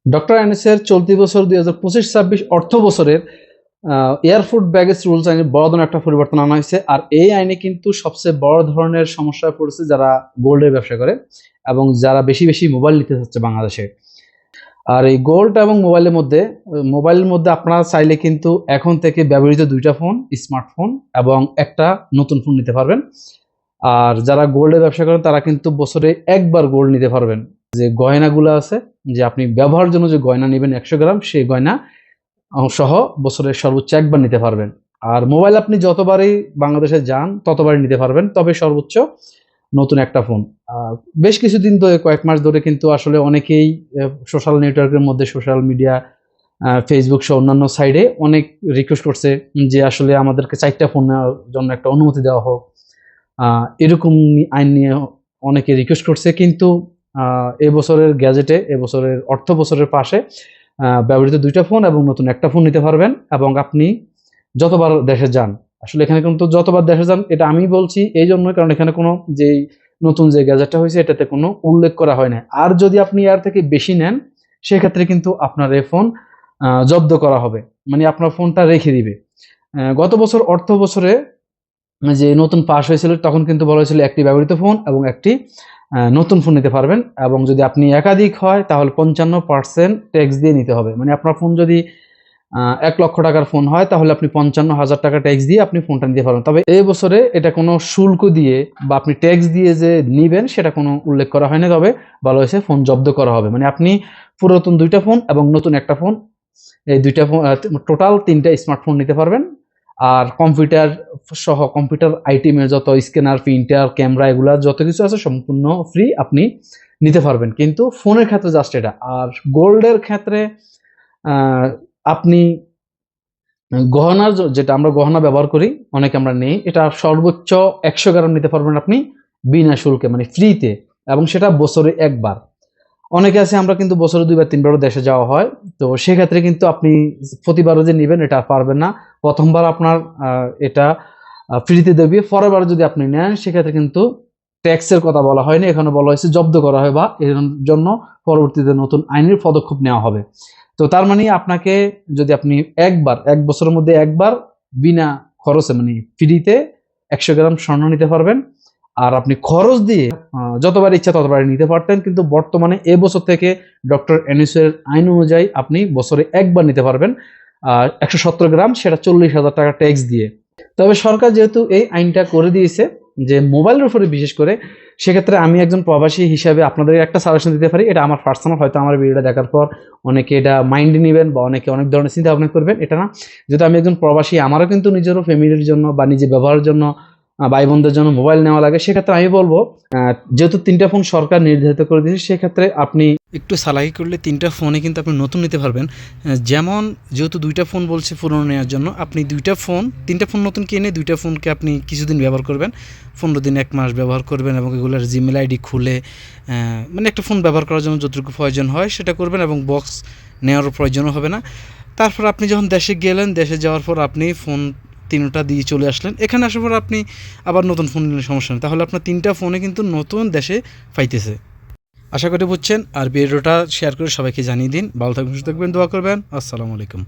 Doctor এনএসের চলতি বছর 2025-26 অর্থ বছরের এয়ারফুড ব্যাগেজ রুলস আইনে বড় ধরনের একটা পরিবর্তন আনা হয়েছে। আর এই আইনে কিন্তু সবচেয়ে বড় ধরনের সমস্যায় পড়েছে যারা গোল্ডের ব্যবসা করে এবং যারা বেশি বেশি মোবাইল নিতে চাচ্ছে বাংলাদেশে। আর এই গোল্ড এবং মোবাইলের মধ্যে আপনারা চাইলে কিন্তু এখন থেকে ব্যবহৃত 2টা ফোন, স্মার্টফোন এবং একটা নতুন ফোন নিতে পারবেন। আর যারা গোল্ডের ব্যবসা করেন তারা কিন্তু বছরে একবার গোল্ড নিতে পারবেন। যে গয়নাগুলো আছে, যে আপনি ব্যবহারের জন্য যে গয়না নেবেন 100 গ্রাম, সেই গয়না সহ বছরে সর্বোচ্চ একবার নিতে পারবেন। আর মোবাইল আপনি যতবারই বাংলাদেশে যান ততবারই নিতে পারবেন, তবে সর্বোচ্চ নতুন একটা ফোন। বেশ কিছুদিন ধরে, কয়েক মাস ধরে কিন্তু আসলে অনেকেই সোশ্যাল নেটওয়ার্কের মধ্যে, সোশ্যাল মিডিয়া, ফেসবুক সহ অন্যান্য সাইডে অনেক রিকোয়েস্ট করছে যে আসলে আমাদেরকে 4টা ফোন নেওয়ার জন্য একটা অনুমতি দেওয়া হোক। এরকম আইন নিয়ে অনেকে রিকোয়েস্ট করছে, কিন্তু এবছরের গ্যাজেটে, এবছরের অর্থ বছরের পাশে ব্যবহৃত 2টা ফোন এবং নতুন একটা ফোন নিতে পারবেন এবং আপনি যতবার দেশে যান। আসলে এখানে কিন্তু যতবার দেশে যান এটা আমি বলছি এই জন্যই, কারণ এখানে কোনো যেই নতুন যে গ্যাজেটটা হয়েছে এটাতে কোনো উল্লেখ করা হয় না। আর যদি আপনি এর থেকে বেশি নেন সেক্ষেত্রে কিন্তু আপনার এই ফোন জব্দ করা হবে, মানে আপনার ফোনটা রেখে দিবে। গত বছর অর্থ বছরে যে নতুন পাস হয়েছিল তখন কিন্তু বলা হয়েছিল একটি ব্যবহৃত ফোন এবং একটি নতুন ফোন নিতে পারবেন, এবং যদি আপনি একাধিক হয় তাহলে 55% ট্যাক্স দিয়ে নিতে হবে। মানে আপনার ফোন যদি 1 লক্ষ টাকার ফোন হয় তাহলে আপনি 55,000 টাকা ট্যাক্স দিয়ে আপনি ফোনটা নিতে পারবেন। তবে এই বছরে এটা কোনো শুল্ক দিয়ে বা আপনি ট্যাক্স দিয়ে যে নিবেন সেটা কোনো উল্লেখ করা হয়নি, তবে বলা হয়েছে ফোন জব্দ করা হবে। মানে আপনি পুরাতন 2টা ফোন এবং নতুন একটা ফোন, এই 2টা ফোন, টোটাল 3টা স্মার্টফোন নিতে পারবেন। আর কম্পিউটার সহ কম্পিউটার আইটেমের যত স্ক্যানার, প্রিন্টার, ক্যামেরা, এগুলা যত কিছু আছে সম্পূর্ণ ফ্রি আপনি নিতে পারবেন, কিন্তু ফোনের ক্ষেত্রে জাস্ট এটা। আর গোল্ডের ক্ষেত্রে আপনি গহনার যেটা আমরা গহনা ব্যবহার করি, অনেকে আমরা নেই, এটা সর্বোচ্চ 100 গ্রাম নিতে পারবেন আপনি বিনা শুল্কে, মানে ফ্রিতে, এবং সেটা বছরে একবার। অনেকে আছে আমরা কিন্তু বছরে 2 বা 3বারও দেশে যাওয়া হয়, তো সেক্ষেত্রে কিন্তু আপনি প্রতিবারও যে নেবেন এটা পারবেন না। প্রথমবার আপনার এটা ফ্রিতে দেবে, পরের বার যদি আপনি নেন সেক্ষেত্রে কিন্তু ট্যাক্সের কথা বলা হয়নি, এখানে বলা হয়েছে জব্দ করা হয়, বা এর জন্য পরবর্তীতে নতুন আইনের পদক্ষেপ নেওয়া হবে। তো তার মানে আপনাকে, যদি আপনি এক বছরের মধ্যে একবার বিনা খরচে, মানে ফ্রিতে 100 গ্রাম স্বর্ণ নিতে পারবেন, আর আপনি খরচ দিয়ে যতবার ইচ্ছা ততবার নিতে পারতেন, কিন্তু বর্তমানে এবছর থেকে ডক্টর এনএসের আইন অনুযায়ী আপনি বছরে একবার নিতে পারবেন 117 গ্রাম, সেটা 40,000 টাকা ট্যাক্স দিয়ে। তবে সরকার যেহেতু এই আইনটা করে দিয়েছে যে মোবাইলের উপরে বিশেষ করে, সেক্ষেত্রে আমি একজন প্রবাসী হিসাবে আপনাদের একটা সাজেশন দিতে পারি। এটা আমার পার্সোনাল, হয়তো আমার ভিডিওটা দেখার পর অনেকে এটা মাইন্ডে নেবেন বা অনেকে অনেক ধরনের চিন্তা ভাবনা করবেন, এটা না। যেহেতু আমি একজন প্রবাসী, আমারও কিন্তু নিজেরও ফ্যামিলির জন্য বা নিজে ব্যবহারের জন্য, ভাই বোনদের জন্য মোবাইল নেওয়া লাগে, সেক্ষেত্রে আমি বলবো যেহেতু 3টা ফোন সরকার নির্ধারিত করে দিয়েছে, সেক্ষেত্রে আপনি একটু চালাকি করলে 3টা ফোনে কিন্তু আপনি নতুন নিতে পারবেন। যেমন যেহেতু 2টা ফোন বলছে পুরনো নেওয়ার জন্য, আপনি 3টা ফোন নতুন কিনে 2টা ফোনকে আপনি কিছুদিন ব্যবহার করবেন, 15 দিন 1 মাস ব্যবহার করবেন, এবং এগুলোর জিমেল আইডি খুলে মানে একটা ফোন ব্যবহার করার জন্য যতটুকু প্রয়োজন হয় সেটা করবেন, এবং বক্স নেওয়ারও প্রয়োজনও হবে না। তারপর আপনি যখন দেশে গেলেন, দেশে যাওয়ার পর আপনি ফোন 3টা দিয়ে চলে আসলেন, এখানে আসার পর আপনি আবার নতুন ফোন নিলে সমস্যা নেই, তাহলে আপনার 3টা ফোনে কিন্তু নতুন দেশে পাইতেছে। আশা করি বুঝছেন। আর ভিডিওটা শেয়ার করে সবাইকে জানিয়ে দিন। ভালো থাকবেন, সুস্থ থাকবেন, দোয়া করবেন। আসসালামু আলাইকুম।